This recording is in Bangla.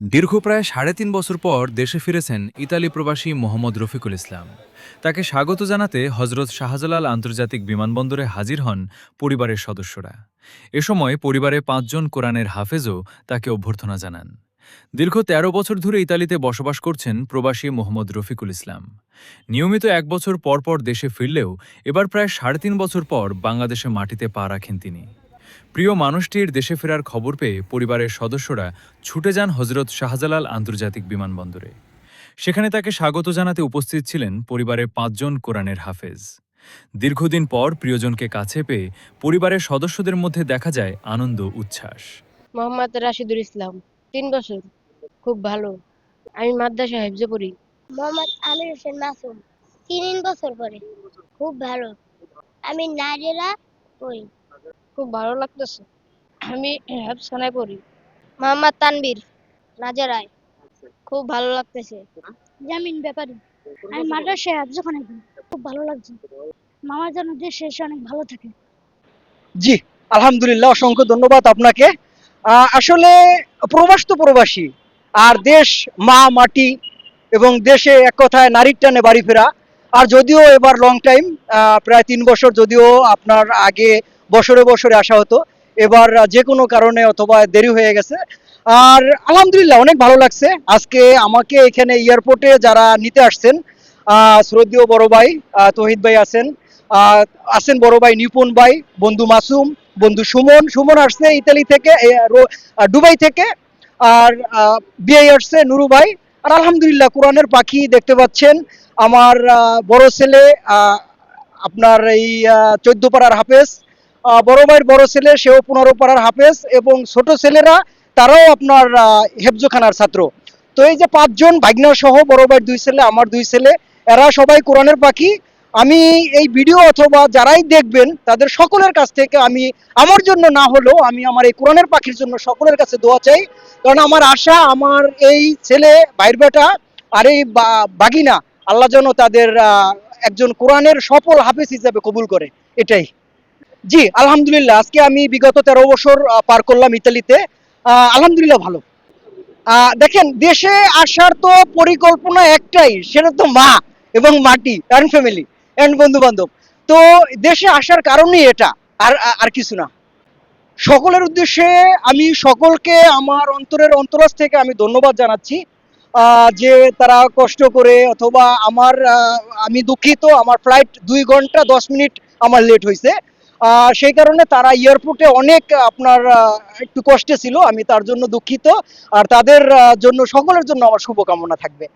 দীর্ঘ প্রায় ৩.৫ বছর পর দেশে ফিরেছেন ইতালি প্রবাসী মোহাম্মদ রফিকুল ইসলাম। তাকে স্বাগত জানাতে হজরত শাহজালাল আন্তর্জাতিক বিমানবন্দরে হাজির হন পরিবারের সদস্যরা। এ সময় পরিবারে ৫ জন কোরআনের হাফেজও তাকে অভ্যর্থনা জানান। দীর্ঘ ১৩ বছর ধরে ইতালিতে বসবাস করছেন প্রবাসী মোহাম্মদ রফিকুল ইসলাম। নিয়মিত ১ বছর পর পর দেশে ফিরলেও এবার প্রায় ৩.৫ বছর পর বাংলাদেশে মাটিতে পা রাখেন তিনি। প্রিয় মানুষটির দেশে ফেরার খবর পেয়ে পরিবারের সদস্যরা ছুটে যান হজরত শাহজালাল আন্তর্জাতিক বিমানবন্দরে। সেখানে তাকে স্বাগত জানাতে উপস্থিত ছিলেন পরিবারের ৫ জন কোরআনের হাফেজ। দীর্ঘদিন পর প্রিয়জনকে কাছে পেয়ে পরিবারের সদস্যদের মধ্যে দেখা যায় আনন্দ উচ্ছ্বাস। মোহাম্মদ রাশিদুল ইসলাম, ৩ বছর। খুব ভালো। আমি মাদ্রাসা হেফজে পড়ি। মোহাম্মদ আমির হোসেন মাসুম, ৩ বছর পরে। খুব ভালো। আমি নাজেরা পড়ি। খুব ভালো লাগতেছে। আমি হেফজখানায় পড়ি। মোহাম্মদ তানবীর, নাজেরায়। খুব ভালো লাগতেছে। জামিন ব্যাপারী, আমি মাদ্রাসায় হাফজখানায় পড়ি। খুব ভালো লাগছে। মামার জন্য দেশে এসে অনেক ভালো থাকে। জি, আলহামদুলিল্লাহ, অসংখ্য ধন্যবাদ আপনাকে। আসলে প্রবাস তো প্রবাসী, আর দেশ মা মাটি, এবং দেশে এক কথায় নারীর টানে বাড়ি ফেরা। আর যদিও এবার লং টাইম, প্রায় ৩ বছর, যদিও আপনার আগে বছরে বছরে আসা হতো, এবার যে কোনো কারণে অথবা দেরি হয়ে গেছে। আর আলহামদুলিল্লাহ অনেক ভালো লাগছে। আজকে আমাকে এখানে এয়ারপোর্টে যারা নিতে আসছেন, শ্রদ্ধেয় বড় ভাই তহিদ ভাই আছেন, আছেন বড় ভাই নিপুণ ভাই, বন্ধু মাসুম, বন্ধু সুমন। সুমন আসছে ইতালি থেকে, দুবাই থেকে। আর বিয়ে আসছে নুরু ভাই। আর আলহামদুলিল্লাহ কোরআনের পাখি দেখতে পাচ্ছেন। আমার বড় ছেলে আপনার এই 14 পাড়ার হাফেজ, বড় ভাইয়ের বড় ছেলে সেও 15 পাড়ার হাফেজ, এবং ছোট ছেলেরা তারাও আপনার হেফজখানার ছাত্র। তো এই যে 5 জন ভাগনা সহ বড় ভাইয়ের 2 ছেলে, আমার 2 ছেলে, এরা সবাই কোরআনের পাখি। আমি এই ভিডিও অথবা যারাই দেখবেন তাদের সকলের কাছ থেকে আমি আমার জন্য না হলেও আমি আমার এই কোরআনের পাখির জন্য সকলের কাছে দোয়া চাই। কারণ আমার আশা আমার এই ছেলে ভাইয়ের বেটা আর এই বাগিনা আল্লাহ যেন তাদের একজন কোরআনের সফল হাফেজ হিসেবে কবুল করে, এটাই। জি আলহামদুলিল্লাহ, আজকে আমি বিগত 13 বছর পার করলাম ইতালিতে। আলহামদুলিল্লাহ ভালো। দেখেন, দেশে আসার তো পরিকল্পনা একটাই, সেটা তো মা এবং মাটি অ্যান্ড ফ্যামিলি অ্যান্ড বন্ধু বান্ধব। তো দেশে আসার কারণই এটা, আর আর কিছু না। সকলের উদ্দেশ্যে আমি সকলকে আমার অন্তরের অন্তরাজ থেকে আমি ধন্যবাদ জানাচ্ছি, যে তারা কষ্ট করে, অথবা আমার আমি দুঃখিত, আমার ফ্লাইট 2 ঘন্টা 10 মিনিট আমার লেট হয়েছে। সেই কারণে তারা এয়ারপোর্টে অনেক আপনার একটু কষ্টে ছিল, আমি তার জন্য দুঃখিত। আর তাদের জন্য সকলের জন্য আমার শুভকামনা থাকবে।